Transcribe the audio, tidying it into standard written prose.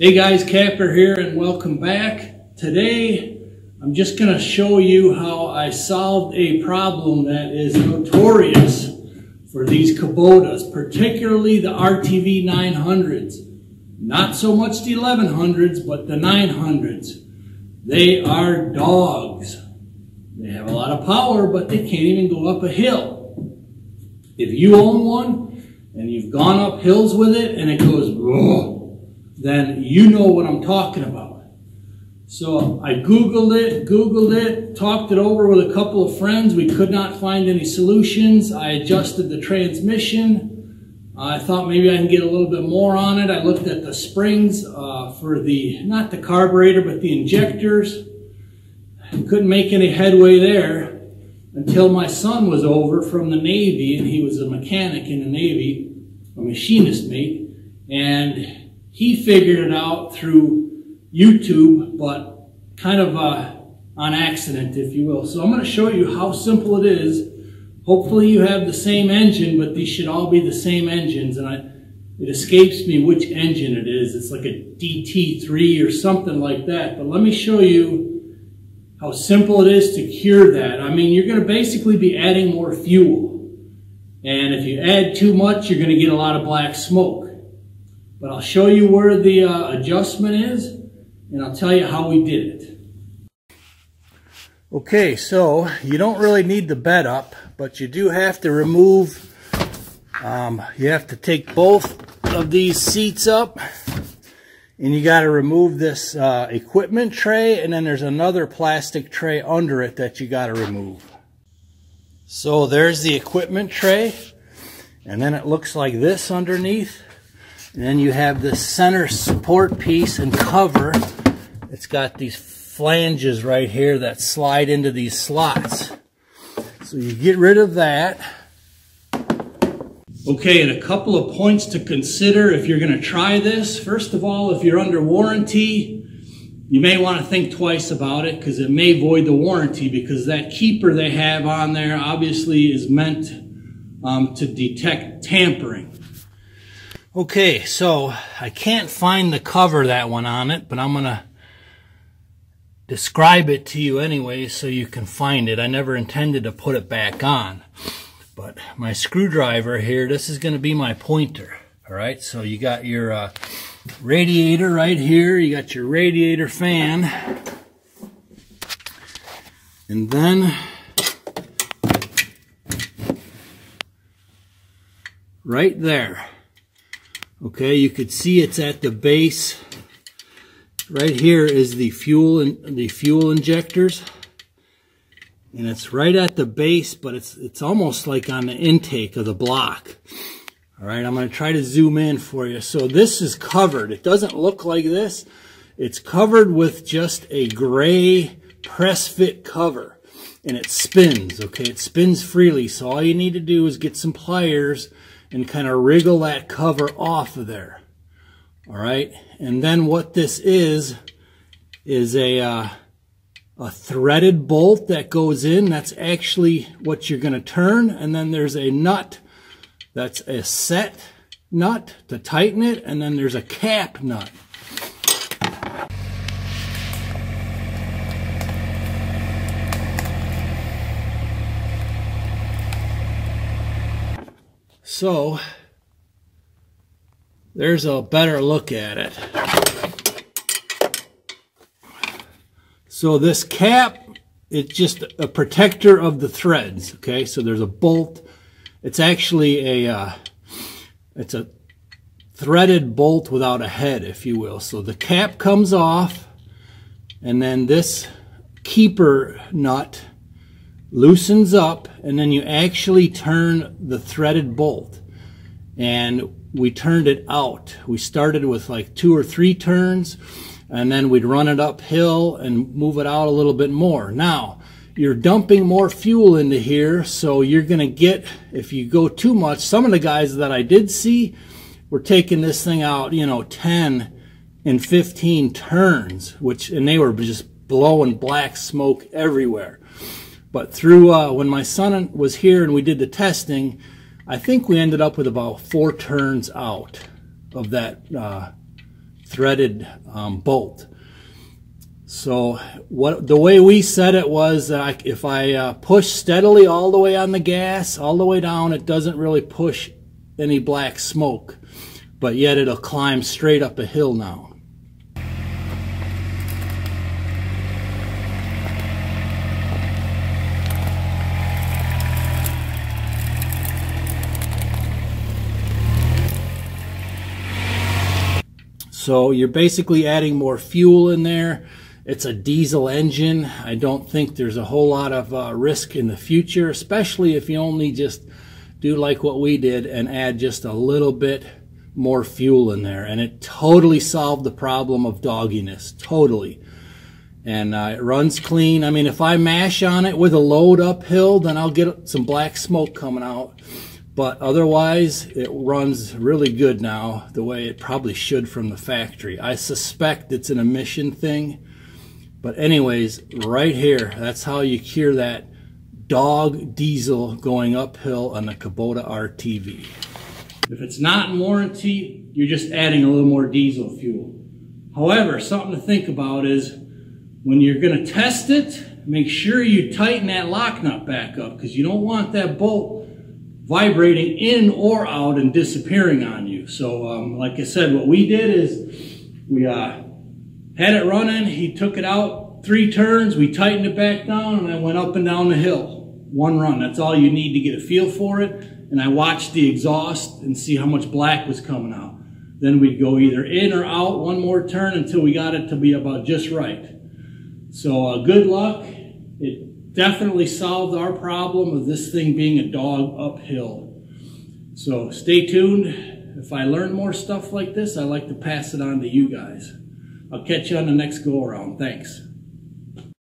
Hey guys, Kapper here and welcome back. Today I'm just going to show you how I solved a problem that is notorious for these Kubotas, particularly the RTV 900s. Not so much the 1100s, but the 900s. They are dogs. They have a lot of power, but they can't even go up a hill. If you own one and you've gone up hills with it and it goes, whoa, then you know what I'm talking about. So I Googled it, talked it over with a couple of friends. We could not find any solutions. I adjusted the transmission. I thought maybe I can get a little bit more on it. I looked at the springs for the, not the carburetor, but the injectors. Couldn't make any headway there until my son was over from the Navy, and he was a mechanic in the Navy, a machinist mate, and he figured it out through YouTube, but kind of on accident, if you will. So I'm going to show you how simple it is. Hopefully you have the same engine, but these should all be the same engines. And it escapes me which engine it is. It's like a DT3 or something like that. But let me show you how simple it is to cure that. I mean, you're going to basically be adding more fuel. And if you add too much, you're going to get a lot of black smoke. But I'll show you where the adjustment is, and I'll tell you how we did it. Okay, so you don't really need the bed up, but you do have to remove, you have to take both of these seats up, and you got to remove this equipment tray, and then there's another plastic tray under it that you got to remove. So there's the equipment tray, and then it looks like this underneath. And then you have this center support piece and cover. It's got these flanges right here that slide into these slots. So you get rid of that. Okay, and a couple of points to consider if you're going to try this. First of all, if you're under warranty, you may want to think twice about it because it may void the warranty, because that keeper they have on there obviously is meant to detect tampering. Okay, so I can't find the cover that went on it, but I'm going to describe it to you anyway so you can find it. I never intended to put it back on. But my screwdriver here, this is going to be my pointer. All right, so you got your radiator right here. You got your radiator fan. And then right there. Okay, you could see it's at the base. Right here is the fuel injectors, and it's right at the base, but it's almost like on the intake of the block. All right, I'm going to try to zoom in for you. So this is covered. It doesn't look like this. It's covered with just a gray press fit cover, and it spins. Okay, it spins freely. So all you need to do is get some pliers and kind of wriggle that cover off of there. All right, and then what this is a threaded bolt that goes in. That's actually what you're going to turn, and then there's a nut that's a set nut to tighten it, and then there's a cap nut. So there's a better look at it. So this cap, it's just a protector of the threads. Okay, so there's a bolt. It's actually it's a threaded bolt without a head, if you will. So the cap comes off, and then this keeper nut loosens up, and then you actually turn the threaded bolt. And we turned it out. We started with like 2 or 3 turns, and then we'd run it uphill and move it out a little bit more. Now, you're dumping more fuel into here, so you're going to get, if you go too much, some of the guys that I did see were taking this thing out, you know, 10 and 15 turns, and they were just blowing black smoke everywhere. But through, when my son was here and we did the testing, I think we ended up with about 4 turns out of that threaded bolt. So the way we set it was if I push steadily all the way on the gas, all the way down, it doesn't really push any black smoke, but yet it'll climb straight up a hill now. So you're basically adding more fuel in there. It's a diesel engine. I don't think there's a whole lot of risk in the future, especially if you only just do like what we did and add just a little bit more fuel in there. And it totally solved the problem of dogginess, totally. And it runs clean. I mean, if I mash on it with a load uphill, then I'll get some black smoke coming out. But otherwise, it runs really good now, the way it probably should from the factory. I suspect it's an emission thing. But anyways, right here, that's how you cure that dog diesel going uphill on the Kubota RTV. If it's not in warranty, you're just adding a little more diesel fuel. However, something to think about is when you're going to test it, make sure you tighten that lock nut back up, because you don't want that bolt vibrating in or out and disappearing on you. So like I said, what we did is we had it running. He took it out 3 turns, we tightened it back down, and I went up and down the hill. 1 run, that's all you need to get a feel for it. And I watched the exhaust and see how much black was coming out. Then we'd go either in or out 1 more turn until we got it to be about just right. So good luck. It definitely solved our problem of this thing being a dog uphill. So stay tuned. If I learn more stuff like this, I like to pass it on to you guys. I'll catch you on the next go around. Thanks.